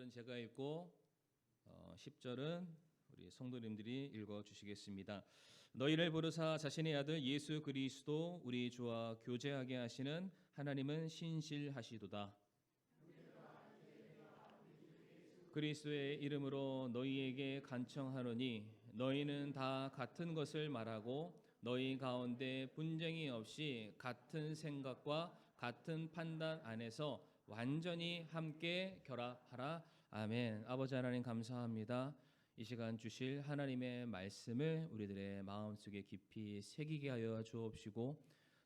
9절은 제가 읽고 10절은 우리 성도님들이 읽어주시겠습니다. 너희를 부르사 자신의 아들 예수 그리스도 우리 주와 교제하게 하시는 하나님은 신실하시도다. 그리스도의 이름으로 너희에게 간청하노니 너희는 다 같은 것을 말하고 너희 가운데 분쟁이 없이 같은 생각과 같은 판단 안에서 완전히 함께 결합하라. 아멘. 아버지 하나님 감사합니다. 이 시간 주실 하나님의 말씀을 우리들의 마음속에 깊이 새기게 하여 주옵시고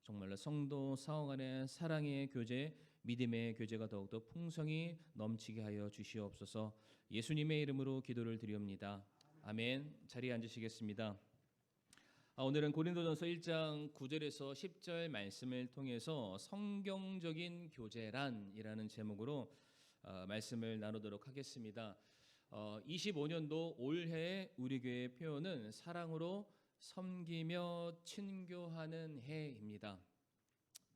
정말로 성도 사원 간의 사랑의 교제, 믿음의 교제가 더욱더 풍성히 넘치게 하여 주시옵소서. 예수님의 이름으로 기도를 드리옵니다. 아멘. 자리에 앉으시겠습니다. 오늘은 고린도전서 1장 9절에서 10절 말씀을 통해서 성경적인 교제란이라는 제목으로 말씀을 나누도록 하겠습니다. 25년도 올해의 우리 교회의 표현은 사랑으로 섬기며 친교하는 해입니다.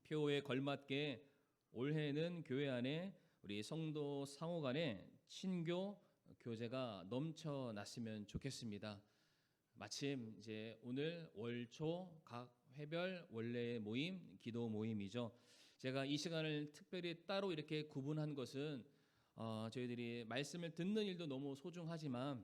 표에 걸맞게 올해는 교회 안에 우리 성도 상호 간의 친교 교제가 넘쳐났으면 좋겠습니다. 마침 이제 오늘 월초 각 회별 원래 모임, 기도 모임이죠. 제가 이 시간을 특별히 따로 이렇게 구분한 것은 저희들이 말씀을 듣는 일도 너무 소중하지만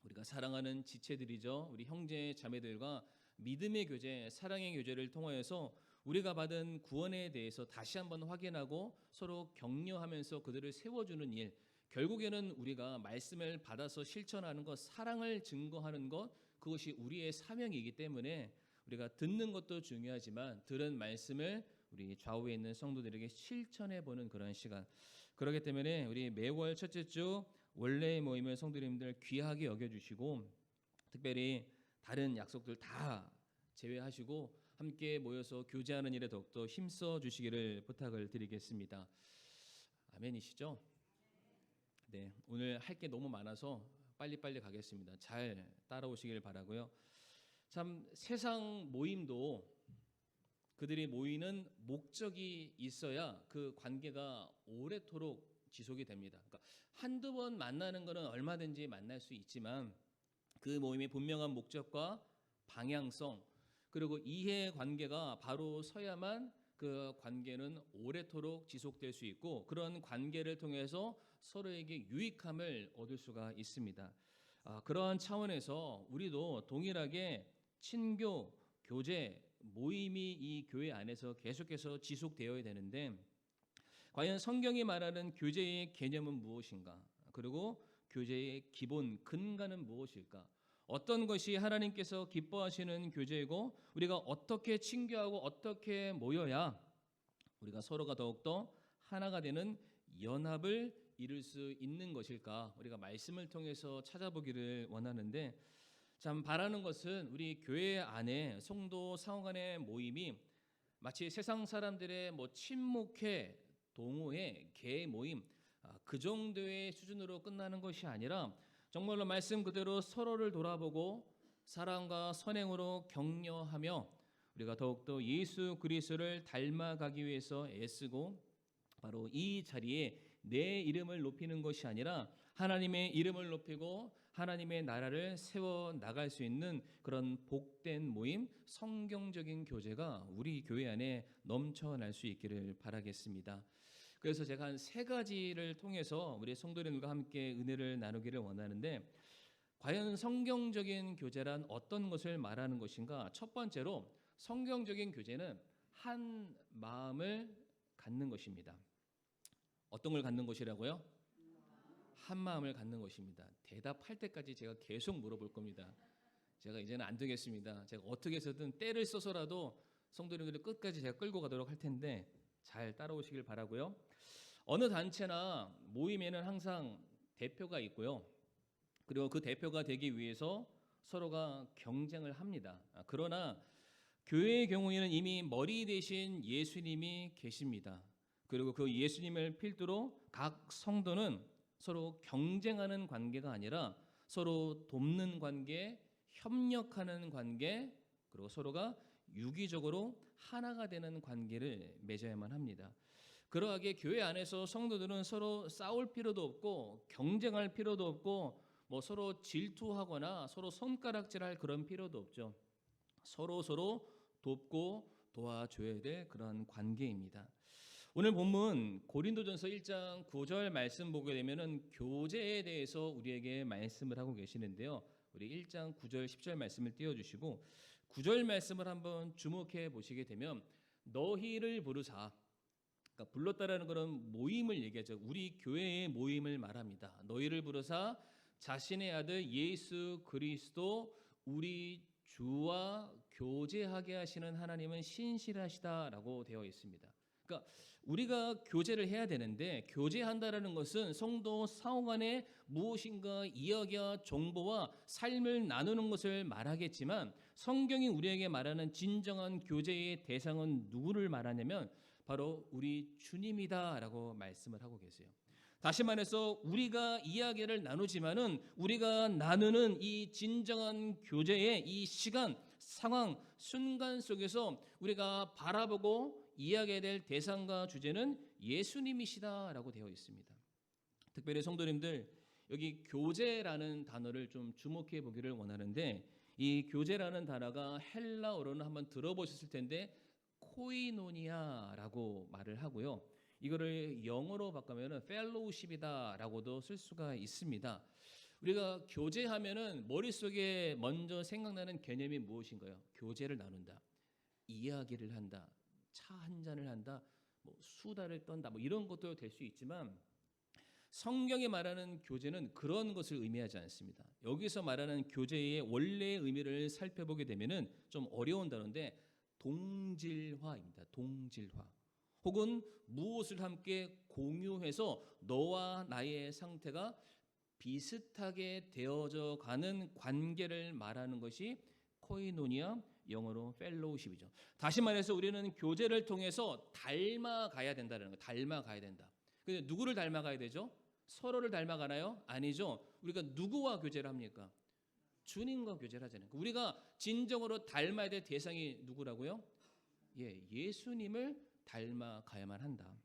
우리가 사랑하는 지체들이죠. 우리 형제 자매들과 믿음의 교제, 사랑의 교제를 통하여서 우리가 받은 구원에 대해서 다시 한번 확인하고 서로 격려하면서 그들을 세워주는 일, 결국에는 우리가 말씀을 받아서 실천하는 것, 사랑을 증거하는 것, 그것이 우리의 사명이기 때문에 우리가 듣는 것도 중요하지만 들은 말씀을 우리 좌우에 있는 성도들에게 실천해 보는 그런 시간. 그렇기 때문에 우리 매월 첫째 주 원래의 모임을 성도님들 귀하게 여겨주시고 특별히 다른 약속들 다 제외하시고 함께 모여서 교제하는 일에 더욱더 힘써 주시기를 부탁을 드리겠습니다. 아멘이시죠? 네, 오늘 할 게 너무 많아서 빨리빨리 가겠습니다. 잘 따라오시길 바라고요. 참 세상 모임도 그들이 모이는 목적이 있어야 그 관계가 오래도록 지속이 됩니다. 그러니까 한두 번 만나는 것은 얼마든지 만날 수 있지만 그 모임의 분명한 목적과 방향성 그리고 이해 관계가 바로 서야만 그 관계는 오래도록 지속될 수 있고 그런 관계를 통해서 서로에게 유익함을 얻을 수가 있습니다. 그러한 차원에서 우리도 동일하게 친교, 교제, 모임이 이 교회 안에서 계속해서 지속되어야 되는데 과연 성경이 말하는 교제의 개념은 무엇인가? 그리고 교제의 기본 근간은 무엇일까? 어떤 것이 하나님께서 기뻐하시는 교제이고 우리가 어떻게 친교하고 어떻게 모여야 우리가 서로가 더욱더 하나가 되는 연합을 이룰 수 있는 것일까? 우리가 말씀을 통해서 찾아보기를 원하는데 참 바라는 것은 우리 교회 안에 성도 상호 간의 모임이 마치 세상 사람들의 친목회, 동호회, 개 모임 그 정도의 수준으로 끝나는 것이 아니라 정말로 말씀 그대로 서로를 돌아보고 사랑과 선행으로 격려하며 우리가 더욱더 예수 그리스도를 닮아가기 위해서 애쓰고 바로 이 자리에 내 이름을 높이는 것이 아니라 하나님의 이름을 높이고 하나님의 나라를 세워나갈 수 있는 그런 복된 모임, 성경적인 교제가 우리 교회 안에 넘쳐날 수 있기를 바라겠습니다. 그래서 제가 한 세 가지를 통해서 우리 성도님들과 함께 은혜를 나누기를 원하는데 과연 성경적인 교제란 어떤 것을 말하는 것인가? 첫 번째로 성경적인 교제는 한 마음을 갖는 것입니다. 어떤 걸 갖는 것이라고요? 한 마음을 갖는 것입니다. 대답할 때까지 제가 계속 물어볼 겁니다. 제가 이제는 안 되겠습니다. 제가 어떻게 해서든 때를 써서라도 성도님들을 끝까지 제가 끌고 가도록 할 텐데 잘 따라오시길 바라고요. 어느 단체나 모임에는 항상 대표가 있고요. 그리고 그 대표가 되기 위해서 서로가 경쟁을 합니다. 그러나 교회의 경우에는 이미 머리 대신 예수님이 계십니다. 그리고 그 예수님을 필두로 각 성도는 서로 경쟁하는 관계가 아니라 서로 돕는 관계, 협력하는 관계, 그리고 서로가 유기적으로 하나가 되는 관계를 맺어야만 합니다. 그러하게 교회 안에서 성도들은 서로 싸울 필요도 없고 경쟁할 필요도 없고 뭐 서로 질투하거나 서로 손가락질할 그런 필요도 없죠. 서로 돕고 도와줘야 될 그런 관계입니다. 오늘 본문 고린도전서 1장 9절 말씀 보게 되면은 교제에 대해서 우리에게 말씀을 하고 계시는데요. 우리 1장 9절 10절 말씀을 띄워 주시고 9절 말씀을 한번 주목해 보시게 되면 너희를 부르사, 그러니까 불렀다라는 그런 모임을 얘기하죠. 우리 교회의 모임을 말합니다. 너희를 부르사 자신의 아들 예수 그리스도 우리 주와 교제하게 하시는 하나님은 신실하시다라고 되어 있습니다. 그러니까 우리가 교제를 해야 되는데, 교제한다라는 것은 성도 상호 간에 무엇인가 이야기와 정보와 삶을 나누는 것을 말하겠지만, 성경이 우리에게 말하는 진정한 교제의 대상은 누구를 말하냐면 바로 우리 주님이다라고 말씀을 하고 계세요. 다시 말해서 우리가 이야기를 나누지만은 우리가 나누는 이 진정한 교제의 이 시간, 상황, 순간 속에서 우리가 바라보고 이야기해야 될 대상과 주제는 예수님이시다라고 되어 있습니다. 특별히 성도님들, 여기 교제라는 단어를 좀 주목해 보기를 원하는데, 이 교제라는 단어가 헬라어로는 한번 들어보셨을 텐데 코이노니아라고 말을 하고요. 이거를 영어로 바꾸면은 펠로우십이다라고도 쓸 수가 있습니다. 우리가 교제하면은 머릿속에 먼저 생각나는 개념이 무엇인가요? 교제를 나눈다, 이야기를 한다, 차 한 잔을 한다, 뭐 수다를 떤다, 뭐 이런 것도 될 수 있지만, 성경이 말하는 교제는 그런 것을 의미하지 않습니다. 여기서 말하는 교제의 원래의 의미를 살펴보게 되면은 좀 어려운 단어인데 동질화입니다. 동질화. 혹은 무엇을 함께 공유해서 너와 나의 상태가 비슷하게 되어져 가는 관계를 말하는 것이 코이노니아, 영어로 펠로우십이죠. 다시 말해서 우리는 교제를 통해서 닮아가야 된다는 거예요. 닮아가야 된다. 근데 누구를 닮아가야 되죠? 서로를 닮아가나요? 아니죠. 우리가 누구와 교제를 합니까? 주님과 교제를 하잖아요. 우리가 진정으로 닮아야 될 대상이 누구라고요? 예수님을 닮아가야만 한다.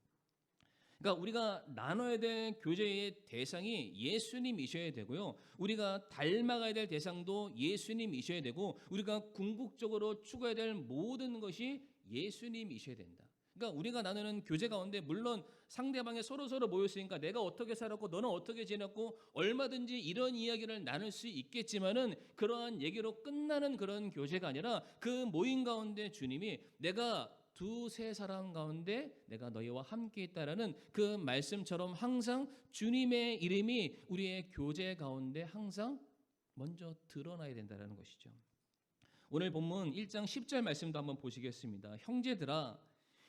그러니까 우리가 나눠야 될 교제의 대상이 예수님이셔야 되고요. 우리가 닮아가야 될 대상도 예수님이셔야 되고, 우리가 궁극적으로 추구해야 될 모든 것이 예수님이셔야 된다. 그러니까 우리가 나누는 교제 가운데 물론 상대방이 서로 모였으니까 내가 어떻게 살았고 너는 어떻게 지냈고 얼마든지 이런 이야기를 나눌 수 있겠지만은, 그러한 얘기로 끝나는 그런 교제가 아니라 그 모임 가운데 주님이 내가 두세 사람 가운데 내가 너희와 함께 있다라는 그 말씀처럼 항상 주님의 이름이 우리의 교제 가운데 항상 먼저 드러나야 된다는 것이죠. 오늘 본문 1장 10절 말씀도 한번 보시겠습니다. 형제들아,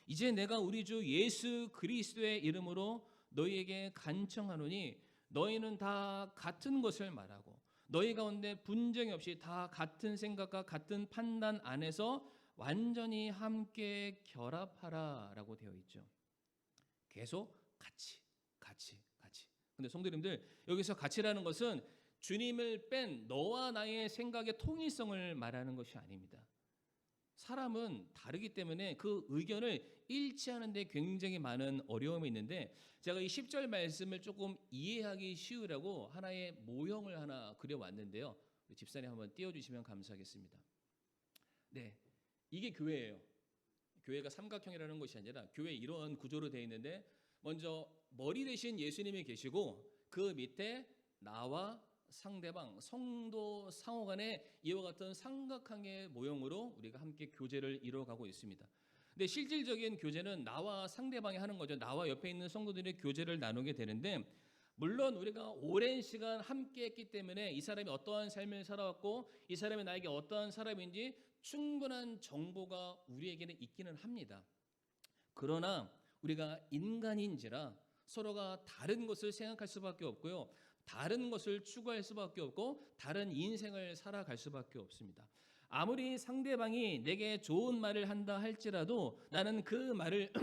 이제 내가 우리 주 예수 그리스도의 이름으로 너희에게 간청하노니 너희는 다 같은 것을 말하고 너희 가운데 분쟁이 없이 다 같은 생각과 같은 판단 안에서 완전히 함께 결합하라라고 되어 있죠. 계속 같이. 근데 성도님들, 여기서 같이라는 것은 주님을 뺀 너와 나의 생각의 통일성을 말하는 것이 아닙니다. 사람은 다르기 때문에 그 의견을 일치하는 데 굉장히 많은 어려움이 있는데, 제가 이 10절 말씀을 조금 이해하기 쉬우라고 하나의 모형을 하나 그려왔는데요. 우리 집사님 한번 띄워주시면 감사하겠습니다. 네, 이게 교회예요. 교회가 삼각형이라는 것이 아니라 교회 이러한 구조로 되어 있는데, 먼저 머리 대신 예수님이 계시고 그 밑에 나와 상대방, 성도 상호 간에 이와 같은 삼각형의 모형으로 우리가 함께 교제를 이루어가고 있습니다. 근데 실질적인 교제는 나와 상대방이 하는 거죠. 나와 옆에 있는 성도들의 교제를 나누게 되는데, 물론 우리가 오랜 시간 함께 했기 때문에 이 사람이 어떠한 삶을 살아왔고 이 사람이 나에게 어떠한 사람인지 충분한 정보가 우리에게는 있기는 합니다. 그러나 우리가 인간인지라 서로가 다른 것을 생각할 수밖에 없고요. 다른 것을 추구할 수밖에 없고 다른 인생을 살아갈 수밖에 없습니다. 아무리 상대방이 내게 좋은 말을 한다 할지라도 나는 그 말을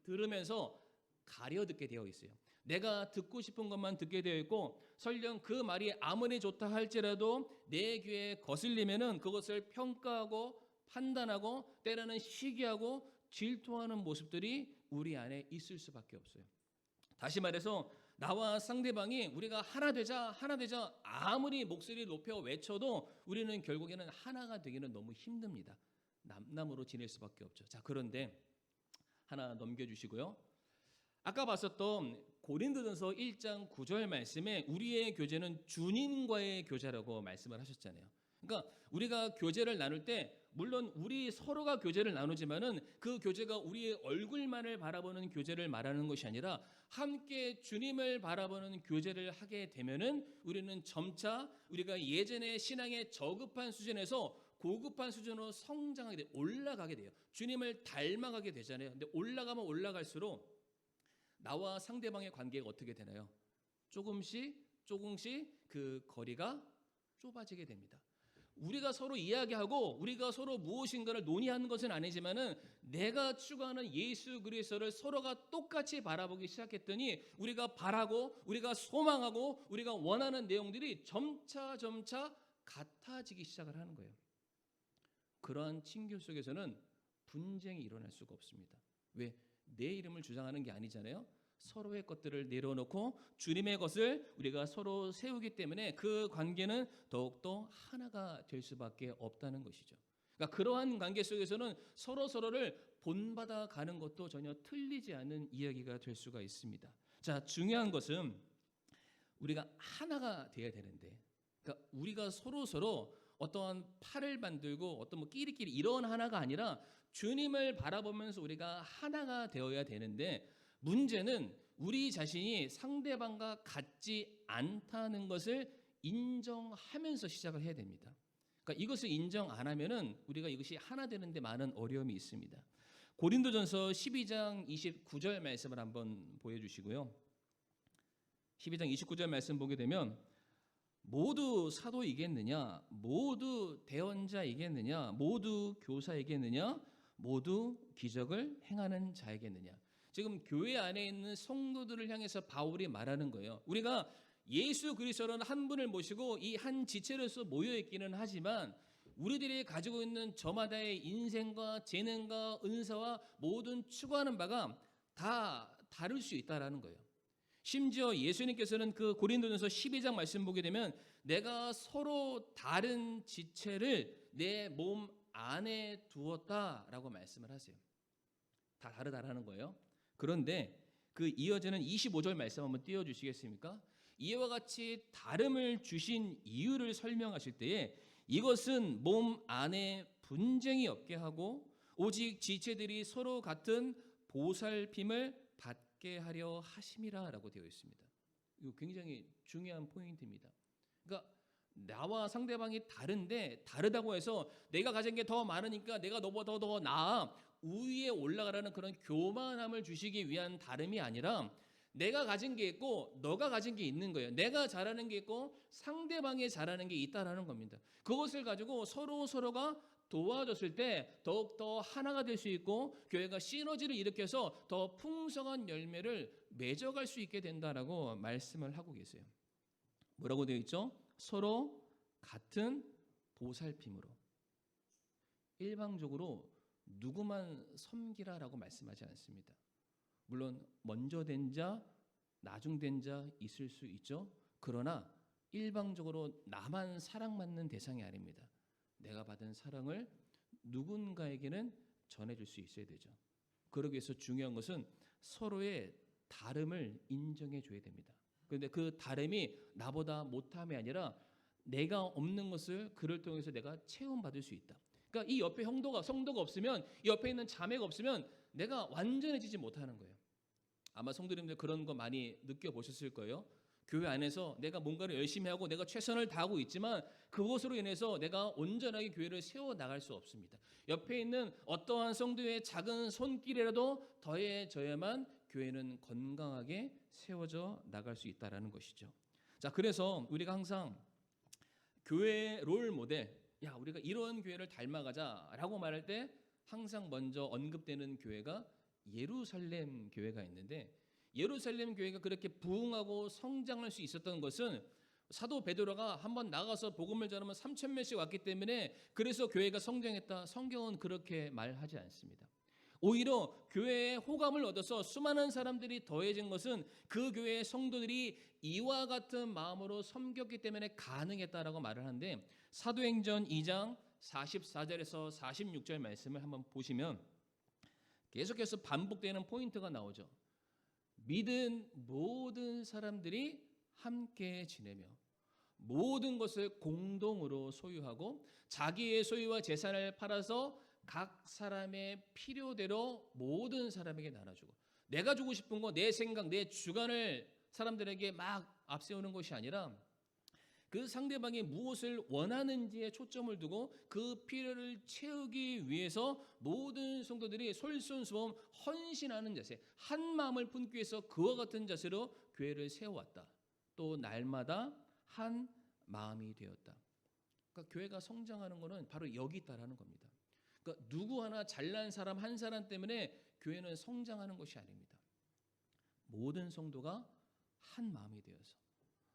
들으면서 가려 듣게 되어 있어요. 내가 듣고 싶은 것만 듣게 되어 있고, 설령 그 말이 아무리 좋다 할지라도 내 귀에 거슬리면은 그것을 평가하고 판단하고 때로는 시기하고 질투하는 모습들이 우리 안에 있을 수밖에 없어요. 다시 말해서 나와 상대방이 우리가 하나 되자 아무리 목소리를 높여 외쳐도 우리는 결국에는 하나가 되기는 너무 힘듭니다. 남남으로 지낼 수밖에 없죠. 자, 그런데 하나 넘겨주시고요. 아까 봤었던 고린도전서 1장 9절 말씀에 우리의 교제는 주님과의 교제라고 말씀을 하셨잖아요. 그러니까 우리가 교제를 나눌 때 물론 우리 서로가 교제를 나누지만은 그 교제가 우리의 얼굴만을 바라보는 교제를 말하는 것이 아니라 함께 주님을 바라보는 교제를 하게 되면은 우리는 점차 우리가 예전에 신앙의 저급한 수준에서 고급한 수준으로 성장하게 돼요. 올라가게 돼요. 주님을 닮아가게 되잖아요. 근데 올라가면 올라갈수록 나와 상대방의 관계가 어떻게 되나요? 조금씩 그 거리가 좁아지게 됩니다. 우리가 서로 이야기하고 우리가 서로 무엇인가를 논의하는 것은 아니지만은 내가 추구하는 예수 그리스도를 서로가 똑같이 바라보기 시작했더니 우리가 바라고 우리가 소망하고 우리가 원하는 내용들이 점차 같아지기 시작을 하는 거예요. 그러한 친교 속에서는 분쟁이 일어날 수가 없습니다. 왜? 내 이름을 주장하는 게 아니잖아요. 서로의 것들을 내려놓고 주님의 것을 우리가 서로 세우기 때문에 그 관계는 더욱더 하나가 될 수밖에 없다는 것이죠. 그러니까 그러한 관계 속에서는 서로를 본받아 가는 것도 전혀 틀리지 않은 이야기가 될 수가 있습니다. 자, 중요한 것은 우리가 하나가 돼야 되는데, 그러니까 우리가 서로 어떠한 팔을 만들고 어떤 끼리끼리 이런 하나가 아니라 주님을 바라보면서 우리가 하나가 되어야 되는데, 문제는 우리 자신이 상대방과 같지 않다는 것을 인정하면서 시작을 해야 됩니다. 그러니까 이것을 인정 안 하면은 우리가 이것이 하나 되는데 많은 어려움이 있습니다. 고린도전서 12장 29절 말씀을 한번 보여주시고요. 12장 29절 말씀 보게 되면 모두 사도이겠느냐, 모두 대언자이겠느냐, 모두 교사이겠느냐, 모두 기적을 행하는 자이겠느냐. 지금 교회 안에 있는 성도들을 향해서 바울이 말하는 거예요. 우리가 예수 그리스도라는 한 분을 모시고 이 한 지체로서 모여 있기는 하지만 우리들이 가지고 있는 저마다의 인생과 재능과 은사와 모든 추구하는 바가 다 다를 수 있다라는 거예요. 심지어 예수님께서는 그 고린도전서 12장 말씀 보게 되면 내가 서로 다른 지체를 내 몸 안에 두었다라고 말씀을 하세요. 다 다르다라는 거예요. 그런데 그 이어지는 25절 말씀 한번 띄워주시겠습니까? 이와 같이 다름을 주신 이유를 설명하실 때에 이것은 몸 안에 분쟁이 없게 하고 오직 지체들이 서로 같은 보살핌을 받게 하려 하심이라라고 되어 있습니다. 이거 굉장히 중요한 포인트입니다. 그러니까 나와 상대방이 다른데 다르다고 해서 내가 가진 게 더 많으니까 내가 너보다 더 나아 우위에 올라가라는 그런 교만함을 주시기 위한 다름이 아니라 내가 가진 게 있고 너가 가진 게 있는 거예요. 내가 잘하는 게 있고 상대방이 잘하는 게 있다라는 겁니다. 그것을 가지고 서로가 도와줬을 때 더욱더 하나가 될 수 있고 교회가 시너지를 일으켜서 더 풍성한 열매를 맺어갈 수 있게 된다라고 말씀을 하고 계세요. 뭐라고 되어 있죠? 서로 같은 보살핌으로. 일방적으로 누구만 섬기라라고 말씀하지 않습니다. 물론 먼저 된 자, 나중 된 자 있을 수 있죠. 그러나 일방적으로 나만 사랑받는 대상이 아닙니다. 내가 받은 사랑을 누군가에게는 전해줄 수 있어야 되죠. 그러기 위해서 중요한 것은 서로의 다름을 인정해 줘야 됩니다. 그런데 그 다름이 나보다 못함이 아니라 내가 없는 것을 그를 통해서 내가 체험받을 수 있다. 그러니까 이 옆에 성도가 없으면, 이 옆에 있는 자매가 없으면 내가 완전해지지 못하는 거예요. 아마 성도님들 그런 거 많이 느껴보셨을 거예요. 교회 안에서 내가 뭔가를 열심히 하고 내가 최선을 다하고 있지만 그것으로 인해서 내가 온전하게 교회를 세워나갈 수 없습니다. 옆에 있는 어떠한 성도의 작은 손길이라도 더해져야만 교회는 건강하게 세워져 나갈 수 있다는 것이죠. 자, 그래서 우리가 항상 교회의 롤 모델, 야, 우리가 이런 교회를 닮아가자라고 말할 때 항상 먼저 언급되는 교회가 예루살렘 교회가 있는데, 예루살렘 교회가 그렇게 부흥하고 성장할 수 있었던 것은 사도 베드로가 한번 나가서 복음을 전하면 3,000명씩 왔기 때문에 그래서 교회가 성장했다. 성경은 그렇게 말하지 않습니다. 오히려 교회에 호감을 얻어서 수많은 사람들이 더해진 것은 그 교회의 성도들이 이와 같은 마음으로 섬겼기 때문에 가능했다라고 말을 하는데, 사도행전 2장 44절에서 46절 말씀을 한번 보시면 계속해서 반복되는 포인트가 나오죠. 믿은 모든 사람들이 함께 지내며 모든 것을 공동으로 소유하고 자기의 소유와 재산을 팔아서 각 사람의 필요대로 모든 사람에게 나눠주고, 내가 주고 싶은 거, 내 생각, 내 주관을 사람들에게 막 앞세우는 것이 아니라 그 상대방이 무엇을 원하는지에 초점을 두고 그 필요를 채우기 위해서 모든 성도들이 솔선수범 헌신하는 자세, 한 마음을 품기 위해서 그와 같은 자세로 교회를 세워왔다. 또 날마다 한 마음이 되었다. 그러니까 교회가 성장하는 것은 바로 여기 있다라는 겁니다. 그러니까 누구 하나 잘난 사람 한 사람 때문에 교회는 성장하는 것이 아닙니다. 모든 성도가 한 마음이 되어서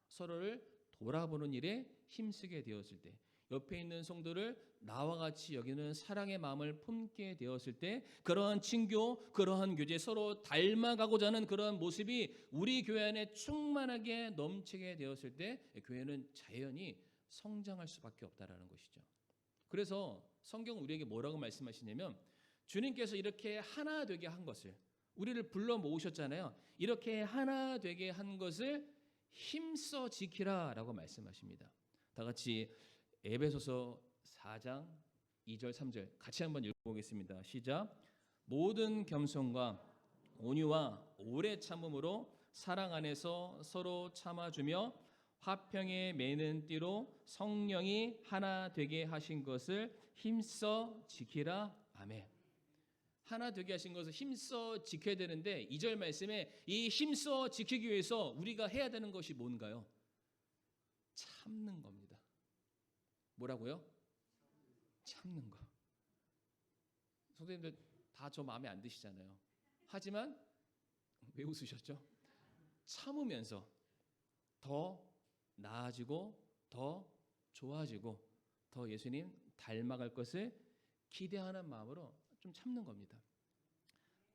서로를 돌아보는 일에 힘쓰게 되었을 때, 옆에 있는 성도를 나와 같이 여기는 사랑의 마음을 품게 되었을 때, 그러한 친교, 그러한 교제, 서로 닮아가고자 하는 그러한 모습이 우리 교회 안에 충만하게 넘치게 되었을 때 교회는 자연히 성장할 수밖에 없다라는 것이죠. 그래서 성경 우리에게 뭐라고 말씀하시냐면, 주님께서 이렇게 하나 되게 한 것을, 우리를 불러 모으셨잖아요. 이렇게 하나 되게 한 것을 힘써 지키라라고 말씀하십니다. 다 같이 에베소서 4장 2절 3절 같이 한번 읽어보겠습니다. 시작. 모든 겸손과 온유와 오래 참음으로 사랑 안에서 서로 참아주며 화평에 매는 띠로 성령이 하나 되게 하신 것을 힘써 지키라. 아멘. 하나 되게 하신 것을 힘써 지켜야 되는데, 2절 말씀에 이 힘써 지키기 위해서 우리가 해야 되는 것이 뭔가요? 참는 겁니다. 뭐라고요? 참는 거. 선생님들 다 저 마음에 안 드시잖아요. 하지만 왜 웃으셨죠? 참으면서 더 나아지고 더 좋아지고 더 예수님 닮아갈 것을 기대하는 마음으로 좀 참는 겁니다.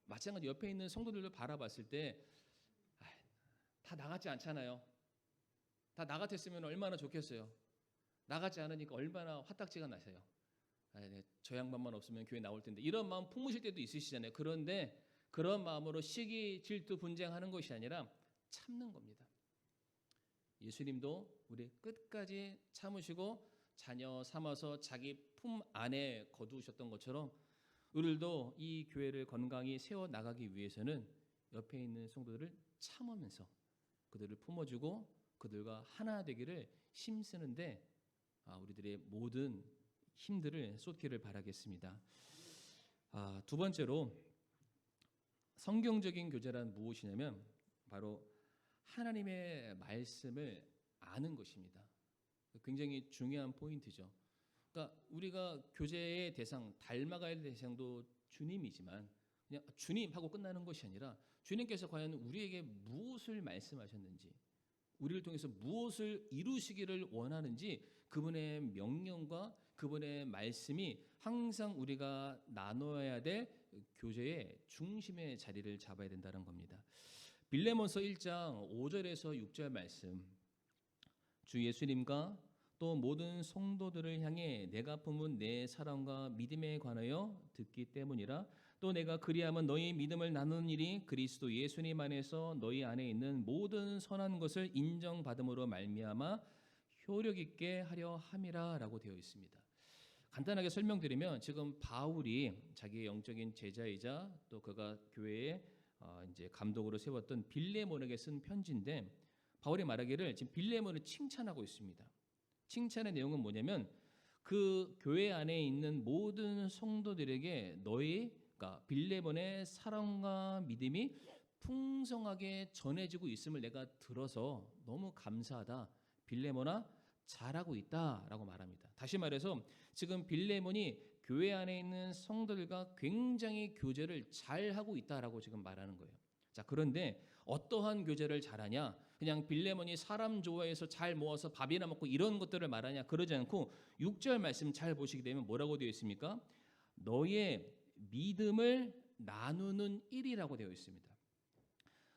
마찬가지 옆에 있는 성도들도 바라봤을 때 다 나같지 않잖아요. 다 나 같았으면 얼마나 좋겠어요. 나같지 않으니까 얼마나 화딱지가 나세요. 저 양반만 없으면 교회 나올 텐데, 이런 마음 품으실 때도 있으시잖아요. 그런데 그런 마음으로 시기, 질투, 분쟁하는 것이 아니라 참는 겁니다. 예수님도 우리 끝까지 참으시고 자녀 삼아서 자기 품 안에 거두셨던 것처럼, 우리들도 이 교회를 건강히 세워나가기 위해서는 옆에 있는 성도들을 참으면서 그들을 품어주고 그들과 하나 되기를 힘쓰는데 우리들의 모든 힘들을 쏟기를 바라겠습니다. 두 번째로 성경적인 교제란 무엇이냐면 바로 하나님의 말씀을 아는 것입니다. 굉장히 중요한 포인트죠. 그러니까 우리가 교제의 대상, 닮아가야 할 대상도 주님이지만 그냥 주님 하고 끝나는 것이 아니라 주님께서 과연 우리에게 무엇을 말씀하셨는지, 우리를 통해서 무엇을 이루시기를 원하는지, 그분의 명령과 그분의 말씀이 항상 우리가 나눠야 될 교제의 중심의 자리를 잡아야 된다는 겁니다. 빌레몬서 1장 5절에서 6절 말씀, 주 예수님과 또 모든 성도들을 향해 내가 품은 내 사랑과 믿음에 관하여 듣기 때문이라. 또 내가 그리하면 너희 믿음을 나누는 일이 그리스도 예수님 안에서 너희 안에 있는 모든 선한 것을 인정받음으로 말미암아 효력 있게 하려 함이라 라고 되어 있습니다. 간단하게 설명드리면, 지금 바울이 자기의 영적인 제자이자 또 그가 교회에 이제 감독으로 세웠던 빌레몬에게 쓴 편지인데, 바울이 말하기를 지금 빌레몬을 칭찬하고 있습니다. 칭찬의 내용은 뭐냐면, 그 교회 안에 있는 모든 성도들에게 그러니까 빌레몬의 사랑과 믿음이 풍성하게 전해지고 있음을 내가 들어서 너무 감사하다. 빌레몬아, 잘하고 있다라고 말합니다. 다시 말해서 지금 빌레몬이 교회 안에 있는 성도들과 굉장히 교제를 잘하고 있다라고 지금 말하는 거예요. 자, 그런데 어떠한 교제를 잘하냐? 그냥 빌레몬이 사람 좋아해서 잘 모아서 밥이나 먹고 이런 것들을 말하냐? 그러지 않고 6절 말씀 잘 보시게 되면 뭐라고 되어 있습니까? 너의 믿음을 나누는 일이라고 되어 있습니다.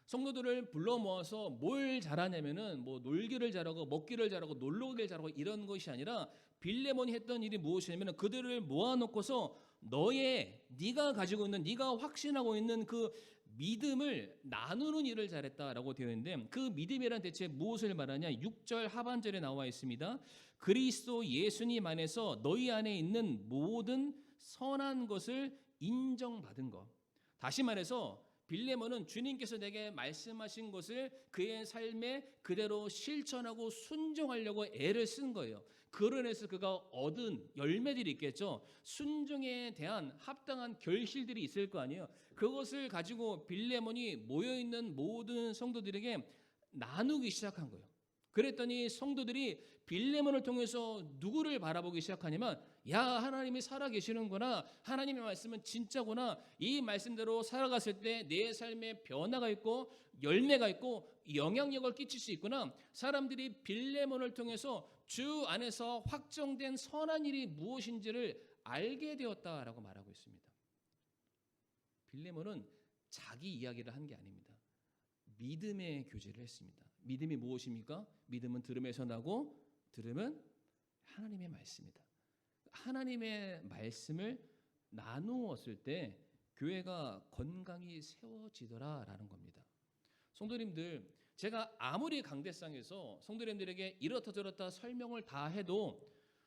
성도들을 불러 모아서 뭘 잘하냐면은 뭐 놀기를 잘하고 먹기를 잘하고 놀러 오기를 잘하고 이런 것이 아니라 빌레몬이 했던 일이 무엇이냐면 그들을 모아놓고서 네가 가지고 있는 네가 확신하고 있는 그 믿음을 나누는 일을 잘했다라고 되어 있는데 그 믿음이란 대체 무엇을 말하냐? 6절 하반절에 나와 있습니다. 그리스도 예수님 안에서 너희 안에 있는 모든 선한 것을 인정받은 것. 다시 말해서 빌레몬은 주님께서 내게 말씀하신 것을 그의 삶에 그대로 실천하고 순종하려고 애를 쓴 거예요. 그러면서 그가 얻은 열매들이 있겠죠. 순종에 대한 합당한 결실들이 있을 거 아니에요. 그것을 가지고 빌레몬이 모여있는 모든 성도들에게 나누기 시작한 거예요. 그랬더니 성도들이 빌레몬을 통해서 누구를 바라보기 시작하냐면 야, 하나님이 살아계시는구나. 하나님의 말씀은 진짜구나. 이 말씀대로 살아갔을 때 내 삶에 변화가 있고 열매가 있고 영향력을 끼칠 수 있구나. 사람들이 빌레몬을 통해서 주 안에서 확정된 선한 일이 무엇인지를 알게 되었다라고 말하고 있습니다. 빌레몬은 자기 이야기를 한 게 아닙니다. 믿음의 교제를 했습니다. 믿음이 무엇입니까? 믿음은 들음에서 나고 들음은 하나님의 말씀이다. 하나님의 말씀을 나누었을 때 교회가 건강히 세워지더라라는 겁니다. 성도님들, 제가 아무리 강대상에서 성도님들에게 이렇다 저렇다 설명을 다 해도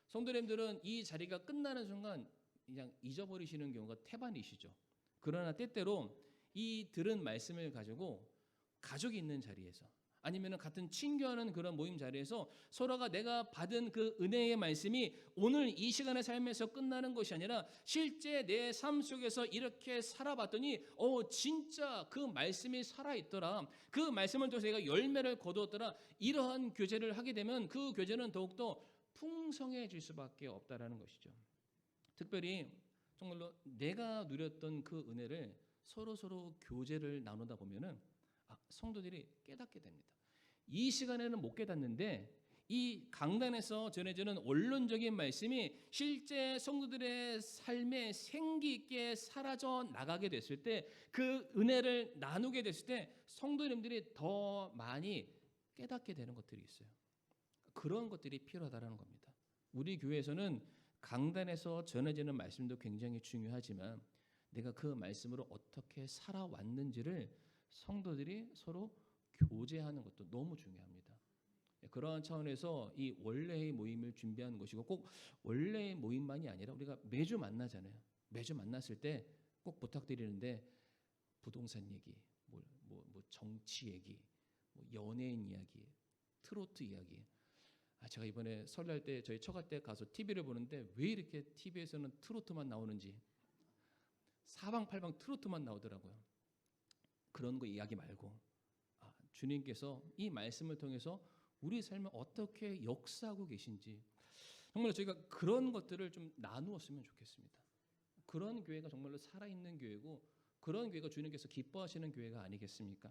성도님들은 이 자리가 끝나는 순간 그냥 잊어버리시는 경우가 태반이시죠. 그러나 때때로 이 들은 말씀을 가지고 가족이 있는 자리에서 아니면 같은 친교하는 그런 모임 자리에서 서로가 내가 받은 그 은혜의 말씀이 오늘 이 시간의 삶에서 끝나는 것이 아니라 실제 내 삶 속에서 이렇게 살아봤더니 진짜 그 말씀이 살아있더라. 그 말씀을 통해서 내가 열매를 거두었더라. 이러한 교제를 하게 되면 그 교제는 더욱더 풍성해질 수밖에 없다라는 것이죠. 특별히 정말로 내가 누렸던 그 은혜를 서로 교제를 나누다 보면은 성도들이 깨닫게 됩니다. 이 시간에는 못 깨닫는데 이 강단에서 전해지는 원론적인 말씀이 실제 성도들의 삶에 생기 있게 사라져 나가게 됐을 때 그 은혜를 나누게 됐을 때 성도님들이 더 많이 깨닫게 되는 것들이 있어요. 그런 것들이 필요하다는 겁니다. 우리 교회에서는 강단에서 전해지는 말씀도 굉장히 중요하지만 내가 그 말씀으로 어떻게 살아왔는지를 성도들이 서로 교제하는 것도 너무 중요합니다. 그러한 차원에서 이 원래의 모임을 준비하는 것이고 꼭 원래의 모임만이 아니라 우리가 매주 만나잖아요. 매주 만났을 때 꼭 부탁드리는데 부동산 얘기, 뭐 정치 얘기, 뭐 연예인 이야기, 트로트 이야기. 제가 이번에 설날 때 저희 처가 때 가서 TV를 보는데 왜 이렇게 TV에서는 트로트만 나오는지 사방팔방 트로트만 나오더라고요. 그런 거 이야기 말고 주님께서 이 말씀을 통해서 우리 삶을 어떻게 역사하고 계신지 정말 저희가 그런 것들을 좀 나누었으면 좋겠습니다. 그런 교회가 정말로 살아있는 교회고 그런 교회가 주님께서 기뻐하시는 교회가 아니겠습니까?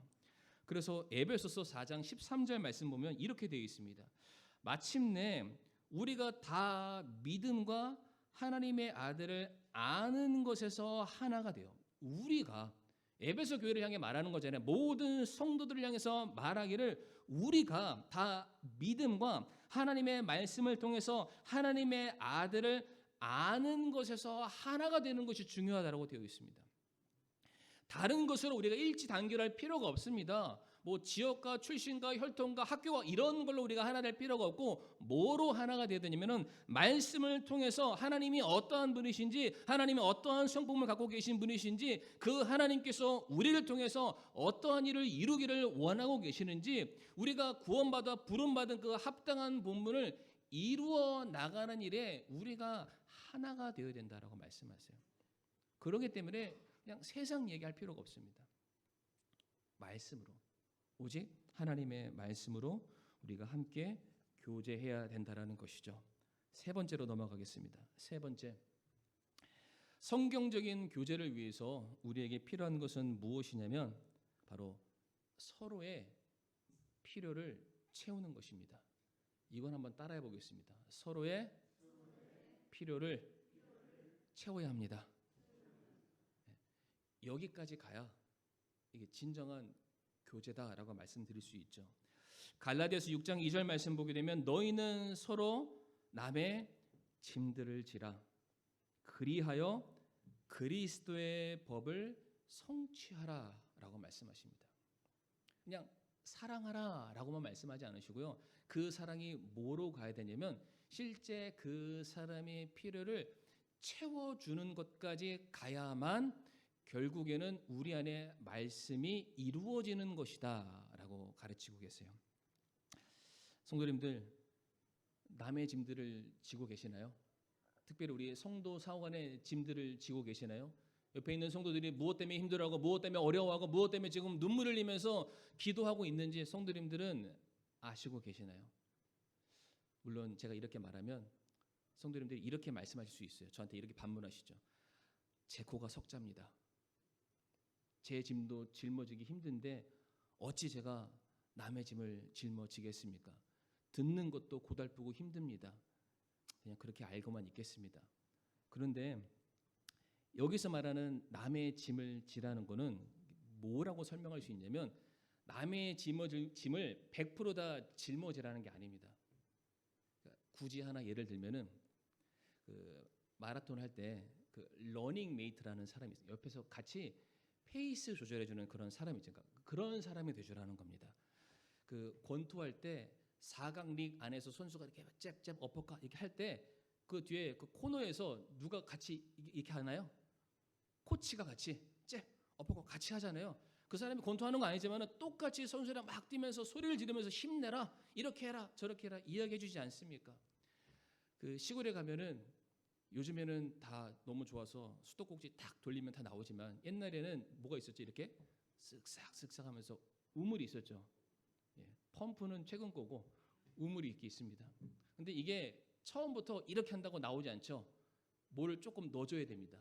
그래서 에베소서 4장 13절 말씀 보면 이렇게 되어 있습니다. 마침내 우리가 다 믿음과 하나님의 아들을 아는 것에서 하나가 되어 우리가 에베소 교회를 향해 말하는 거잖아요. 모든 성도들을 향해서 말하기를 우리가 다 믿음과 하나님의 말씀을 통해서 하나님의 아들을 아는 것에서 하나가 되는 것이 중요하다고 되어 있습니다. 다른 것으로 우리가 일치단결할 필요가 없습니다. 뭐 지역과 출신과 혈통과 학교와 이런 걸로 우리가 하나 될 필요가 없고 뭐로 하나가 되야 되냐면은 말씀을 통해서 하나님이 어떠한 분이신지 하나님이 어떠한 성품을 갖고 계신 분이신지 그 하나님께서 우리를 통해서 어떠한 일을 이루기를 원하고 계시는지 우리가 구원받아 부름받은 그 합당한 본분을 이루어 나가는 일에 우리가 하나가 되어야 된다라고 말씀하세요. 그렇기 때문에 그냥 세상 얘기할 필요가 없습니다. 말씀으로 오직 하나님의 말씀으로 우리가 함께 교제해야 된다라는 것이죠. 세 번째로 넘어가겠습니다. 세 번째, 성경적인 교제를 위해서 우리에게 필요한 것은 무엇이냐면 바로 서로의 필요를 채우는 것입니다. 이건 한번 따라해 보겠습니다. 서로의 필요를 채워야 합니다. 여기까지 가야 이게 진정한 교제다라고 말씀드릴 수 있죠. 갈라디아서 6장 2절 말씀 보게 되면 너희는 서로 남의 짐들을 지라 그리하여 그리스도의 법을 성취하라라고 말씀하십니다. 그냥 사랑하라라고만 말씀하지 않으시고요. 그 사랑이 뭐로 가야 되냐면 실제 그 사람의 필요를 채워주는 것까지 가야만 결국에는 우리 안에 말씀이 이루어지는 것이다 라고 가르치고 계세요. 성도님들, 남의 짐들을 지고 계시나요? 특별히 우리 성도 사역안의 짐들을 지고 계시나요? 옆에 있는 성도들이 무엇 때문에 힘들어하고 무엇 때문에 어려워하고 무엇 때문에 지금 눈물을 흘리면서 기도하고 있는지 성도님들은 아시고 계시나요? 물론 제가 이렇게 말하면 성도님들이 이렇게 말씀하실 수 있어요. 저한테 이렇게 반문하시죠. 제 코가 석자입니다. 제 짐도 짊어지기 힘든데 어찌 제가 남의 짐을 짊어지겠습니까? 듣는 것도 고달프고 힘듭니다. 그냥 그렇게 알고만 있겠습니다. 그런데 여기서 말하는 남의 짐을 지라는 것은 뭐라고 설명할 수 있냐면 남의 짐을 100% 다 짊어지라는 게 아닙니다. 그러니까 굳이 하나 예를 들면은 그 마라톤 할 때 그 러닝 메이트라는 사람이 있어요. 옆에서 같이 페이스 조절해주는 그런 사람이 있죠. 그러니까 그런 사람이 되주라는 겁니다. 그 권투할 때 4강 릭 안에서 선수가 이렇게 잽잽 어퍼컷 이렇게 할 때 그 뒤에 그 코너에서 누가 같이 이렇게 하나요? 코치가 같이 잽 어퍼컷 같이 하잖아요. 그 사람이 권투하는 거 아니지만 똑같이 선수랑 막 뛰면서 소리를 지르면서 힘내라, 이렇게 해라, 저렇게 해라 이야기해주지 않습니까? 그 시골에 가면은 요즘에는 다 너무 좋아서 수도꼭지 탁 돌리면 다 나오지만 옛날에는 뭐가 있었지? 이렇게 쓱싹 하면서 우물이 있었죠. 예, 펌프는 최근 거고 우물이 있게 있습니다. 근데 이게 처음부터 이렇게 한다고 나오지 않죠. 뭘 조금 넣어줘야 됩니다.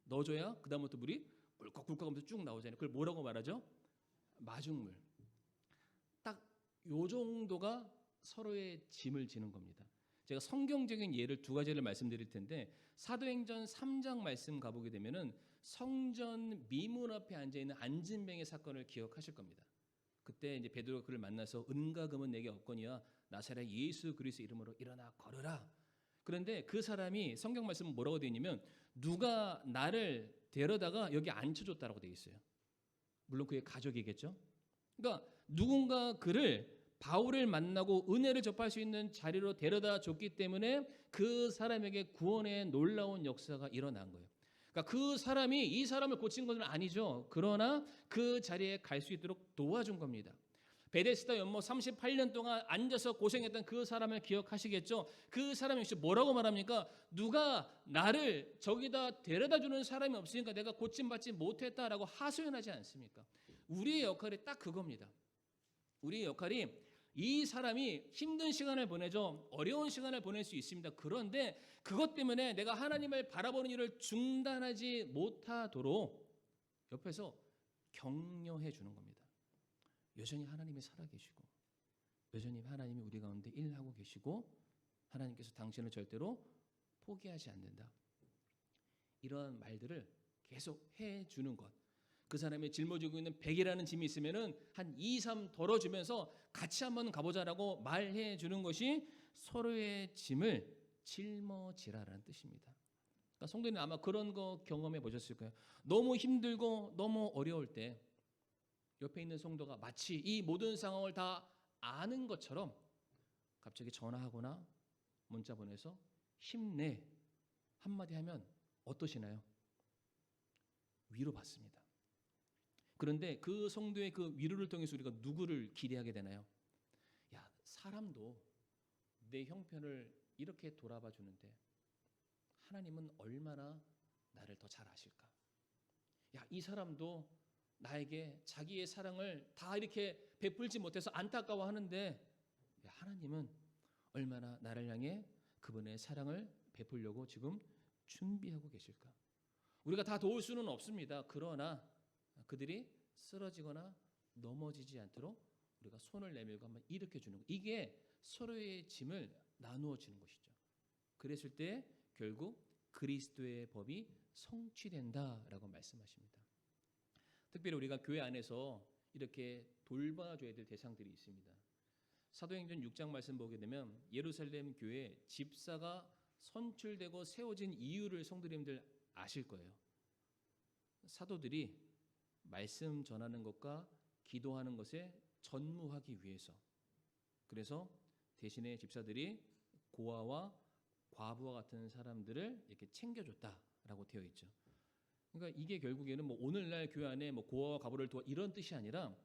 넣어줘야 그 다음부터 물이 꿀꺽꿀꺽 하면서 쭉 나오잖아요. 그걸 뭐라고 말하죠? 마중물. 딱 요 정도가 서로의 짐을 지는 겁니다. 제가 성경적인 예를 두 가지를 말씀드릴 텐데 사도행전 3장 말씀 가보게 되면은 성전 미문 앞에 앉아 있는 안진뱅의 사건을 기억하실 겁니다. 그때 이제 베드로가 그를 만나서 은과 금은 내게 없거니와 나사렛 예수 그리스도 이름으로 일어나 걸으라. 그런데 그 사람이 성경 말씀은 뭐라고 되어 있냐면 누가 나를 데려다가 여기 앉혀줬다라고 되어 있어요. 물론 그의 가족이겠죠. 그러니까 누군가 그를 바울을 만나고 은혜를 접할 수 있는 자리로 데려다 줬기 때문에 그 사람에게 구원의 놀라운 역사가 일어난 거예요. 그러니까 그 사람이 이 사람을 고친 것은 아니죠. 그러나 그 자리에 갈 수 있도록 도와준 겁니다. 베데스다 연못 38년 동안 앉아서 고생했던 그 사람을 기억하시겠죠? 그 사람 역시 뭐라고 말합니까? 누가 나를 저기다 데려다 주는 사람이 없으니까 내가 고침받지 못했다라고 하소연하지 않습니까? 우리의 역할이 딱 그겁니다. 우리의 역할이 이 사람이 힘든 시간을 보내죠. 어려운 시간을 보낼 수 있습니다. 그런데 그것 때문에 내가 하나님을 바라보는 일을 중단하지 못하도록 옆에서 격려해 주는 겁니다. 여전히 하나님이 살아계시고 여전히 하나님이 우리 가운데 일하고 계시고 하나님께서 당신을 절대로 포기하지 않는다. 이런 말들을 계속 해주는 것. 그 사람이 짊어지고 있는 100이라는 짐이 있으면은 한 2, 3 덜어주면서 같이 한번 가보자라고 말해 주는 것이 서로의 짐을 짊어지라라는 뜻입니다. 그러니까 성도님 아마 그런 거 경험해 보셨을 거예요. 너무 힘들고 너무 어려울 때 옆에 있는 성도가 마치 이 모든 상황을 다 아는 것처럼 갑자기 전화하거나 문자 보내서 힘내 한마디 하면 어떠시나요? 위로받습니다. 그런데 그 성도의 그 위로를 통해서 우리가 누구를 기대하게 되나요? 야, 사람도 내 형편을 이렇게 돌아봐 주는데 하나님은 얼마나 나를 더 잘 아실까? 야, 이 사람도 나에게 자기의 사랑을 다 이렇게 베풀지 못해서 안타까워하는데 하나님은 얼마나 나를 향해 그분의 사랑을 베풀려고 지금 준비하고 계실까? 우리가 다 도울 수는 없습니다. 그러나 그들이 쓰러지거나 넘어지지 않도록 우리가 손을 내밀고 한번 일으켜 주는 것. 이게 서로의 짐을 나누어 주는 것이죠. 그랬을 때 결국 그리스도의 법이 성취된다라고 말씀하십니다. 특별히 우리가 교회 안에서 이렇게 돌봐줘야 될 대상들이 있습니다. 사도행전 6장 말씀 보게 되면 예루살렘 교회 집사가 선출되고 세워진 이유를 성도님들 아실 거예요. 사도들이 말씀 전하는 것과 기도하는 것에 전무하기 위해서. 그래서 대신에 집사들이 고아와 과부와 같은 사람들을 이렇게 챙겨줬다라고 되어 있죠. 그러니까 이게 결국에는 뭐 오늘날 교회 안에 뭐 고아와 과부를 도와 이런 뜻이 아니라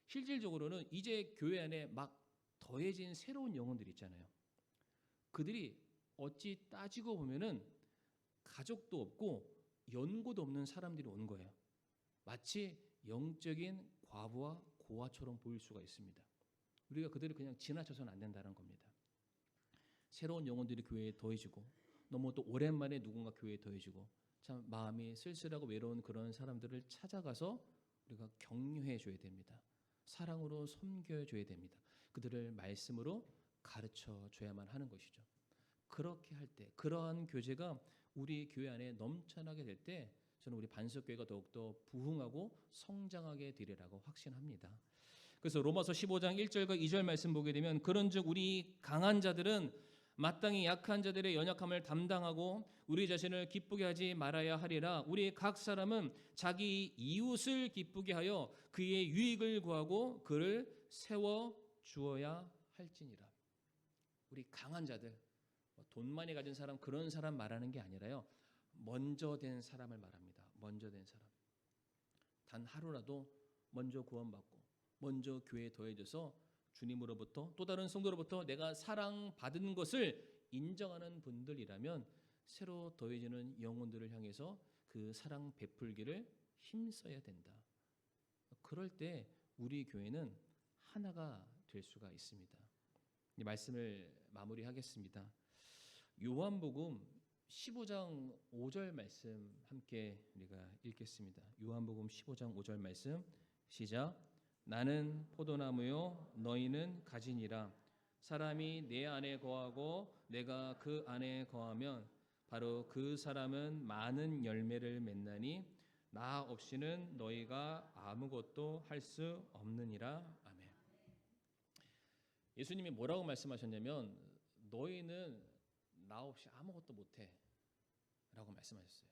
실질적으로는 이제 교회 안에 막 더해진 새로운 영혼들 있잖아요. 그들이 어찌 따지고 보면은 가족도 없고 연고도 없는 사람들이 온 거예요. 마치 영적인 과부와 고아처럼 보일 수가 있습니다. 우리가 그들을 그냥 지나쳐서는 안 된다는 겁니다. 새로운 영혼들이 교회에 더해지고 너무 또 오랜만에 누군가 교회에 더해지고 참 마음이 쓸쓸하고 외로운 그런 사람들을 찾아가서 우리가 격려해 줘야 됩니다. 사랑으로 섬겨 줘야 됩니다. 그들을 말씀으로 가르쳐 줘야만 하는 것이죠. 그렇게 할 때 그러한 교제가 우리 교회 안에 넘쳐나게 될 때 저는 우리 반석교회가 더욱더 부흥하고 성장하게 되리라고 확신합니다. 그래서 로마서 15장 1절과 2절 말씀 보게 되면 그런즉 우리 강한 자들은 마땅히 약한 자들의 연약함을 담당하고 우리 자신을 기쁘게 하지 말아야 하리라. 우리 각 사람은 자기 이웃을 기쁘게 하여 그의 유익을 구하고 그를 세워 주어야 할지니라. 우리 강한 자들, 돈 많이 가진 사람 그런 사람 말하는 게 아니라요. 먼저 된 사람을 말합니다. 먼저 된 사람. 단 하루라도 먼저 구원받고 먼저 교회에 더해져서 주님으로부터 또 다른 성도로부터 내가 사랑받은 것을 인정하는 분들이라면 새로 더해지는 영혼들을 향해서 그 사랑 베풀기를 힘써야 된다. 그럴 때 우리 교회는 하나가 될 수가 있습니다. 이 말씀을 마무리하겠습니다. 요한복음 15장 5절 말씀 함께 우리가 읽겠습니다. 요한복음 15장 5절 말씀 시작. 나는 포도나무요 너희는 가지니라. 사람이 내 안에 거하고 내가 그 안에 거하면 바로 그 사람은 많은 열매를 맺나니 나 없이는 너희가 아무것도 할 수 없느니라. 아멘. 예수님이 뭐라고 말씀하셨냐면 너희는 나 없이 아무것도 못해 라고 말씀하셨어요.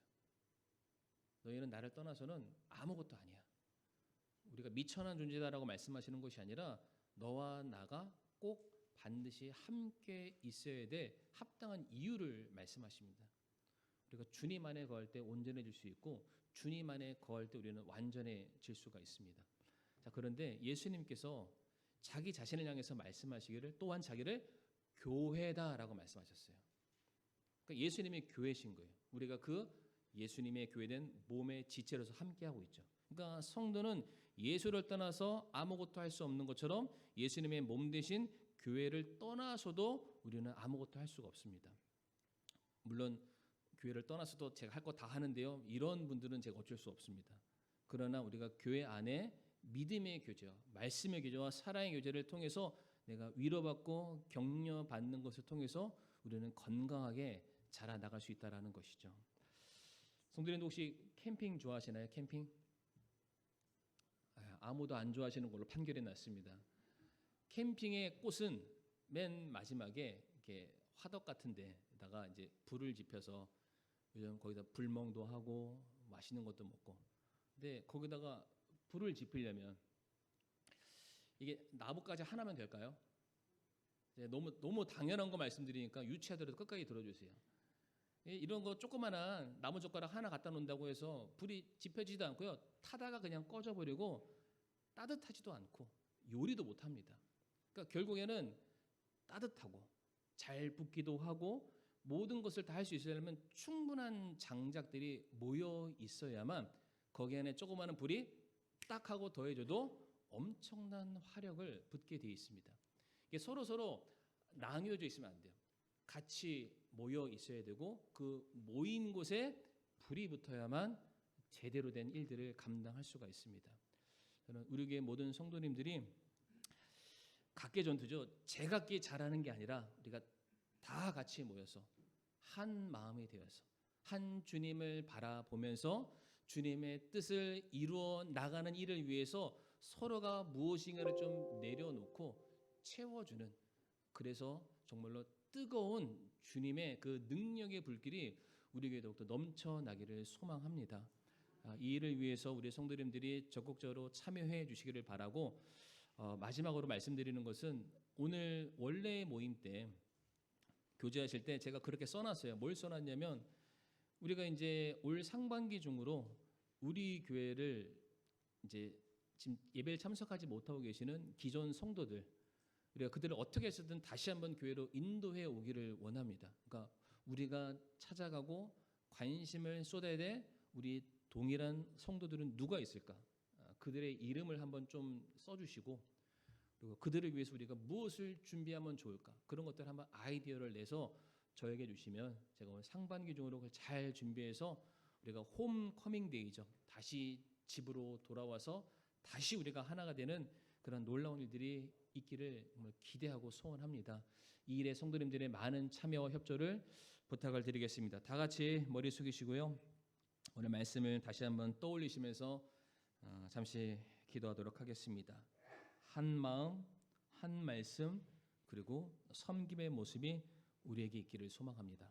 너희는 나를 떠나서는 아무것도 아니야. 우리가 미천한 존재다라고 말씀하시는 것이 아니라 너와 나가 꼭 반드시 함께 있어야 될 합당한 이유를 말씀하십니다. 우리가 주님 안에 거할 때 온전해질 수 있고 주님 안에 거할 때 우리는 완전해질 수가 있습니다. 자, 그런데 예수님께서 자기 자신을 향해서 말씀하시기를 또한 자기를 교회다라고 말씀하셨어요. 그러니까 예수님이 교회신 거예요. 우리가 그 예수님의 교회된 몸의 지체로서 함께하고 있죠. 그러니까 성도는 예수를 떠나서 아무것도 할 수 없는 것처럼 예수님의 몸 대신 교회를 떠나서도 우리는 아무것도 할 수가 없습니다. 물론 교회를 떠나서도 제가 할 거 다 하는데요. 이런 분들은 제가 어쩔 수 없습니다. 그러나 우리가 교회 안에 믿음의 교제와 말씀의 교제와 사랑의 교제를 통해서 내가 위로받고 격려받는 것을 통해서 우리는 건강하게 자라나갈 수 있다는 것이죠. 성도님도 혹시 캠핑 좋아하시나요? 캠핑? 아무도 안 좋아하시는 걸로 판결이 났습니다. 캠핑의 꽃은 맨 마지막에 이렇게 화덕 같은 데다가 이제 불을 지펴서 요즘 거기다 불멍도 하고 맛있는 것도 먹고. 근데 거기다가 불을 지피려면 이게 나무까지 하나면 될까요? 너무 당연한 거 말씀드리니까 유치하더라도 끝까지 들어주세요. 이런 거 조그만한 나무 젓가락 하나 갖다 놓는다고 해서 불이 지펴지지도 않고요. 타다가 그냥 꺼져버리고 따뜻하지도 않고 요리도 못합니다. 그러니까 결국에는 따뜻하고 잘 붓기도 하고 모든 것을 다 할 수 있으려면 충분한 장작들이 모여 있어야만 거기 안에 조그마한 불이 딱 하고 더해져도 엄청난 화력을 붓게 되어 있습니다. 이게 서로 나뉘어져 있으면 안 돼요. 같이 모여 있어야 되고 그 모인 곳에 불이 붙어야만 제대로 된 일들을 감당할 수가 있습니다. 저는 우리 교회 모든 성도님들이 각계 전투죠. 제각기 잘하는 게 아니라 우리가 다 같이 모여서 한 마음이 되어서 한 주님을 바라보면서 주님의 뜻을 이루어 나가는 일을 위해서 서로가 무엇인가를 좀 내려놓고 채워주는, 그래서 정말로 뜨거운 주님의 그 능력의 불길이 우리에게 더욱더 넘쳐나기를 소망합니다. 이 일을 위해서 우리 성도님들이 적극적으로 참여해 주시기를 바라고, 마지막으로 말씀드리는 것은 오늘 원래 모임 때 교제하실 때 제가 그렇게 써놨어요. 뭘 써놨냐면, 우리가 이제 올 상반기 중으로 우리 교회를 이제 지금 예배에 참석하지 못하고 계시는 기존 성도들, 우리가 그들을 어떻게 해서든 다시 한번 교회로 인도해 오기를 원합니다. 그러니까 우리가 찾아가고 관심을 쏟아야 돼 우리 동일한 성도들은 누가 있을까? 그들의 이름을 한번 좀 써주시고, 그리고 그들을 위해서 우리가 무엇을 준비하면 좋을까? 그런 것들 한번 아이디어를 내서 저에게 주시면 제가 오늘 상반기 중으로 그걸 잘 준비해서 우리가 홈커밍 데이죠. 다시 집으로 돌아와서 다시 우리가 하나가 되는 그런 놀라운 일들이 있기를 정말 기대하고 소원합니다. 이 일에 성도님들의 많은 참여와 협조를 부탁을 드리겠습니다. 다 같이 머리 숙이시고요. 오늘 말씀을 다시 한번 떠올리시면서 잠시 기도하도록 하겠습니다. 한 마음, 한 말씀, 그리고 섬김의 모습이 우리에게 있기를 소망합니다.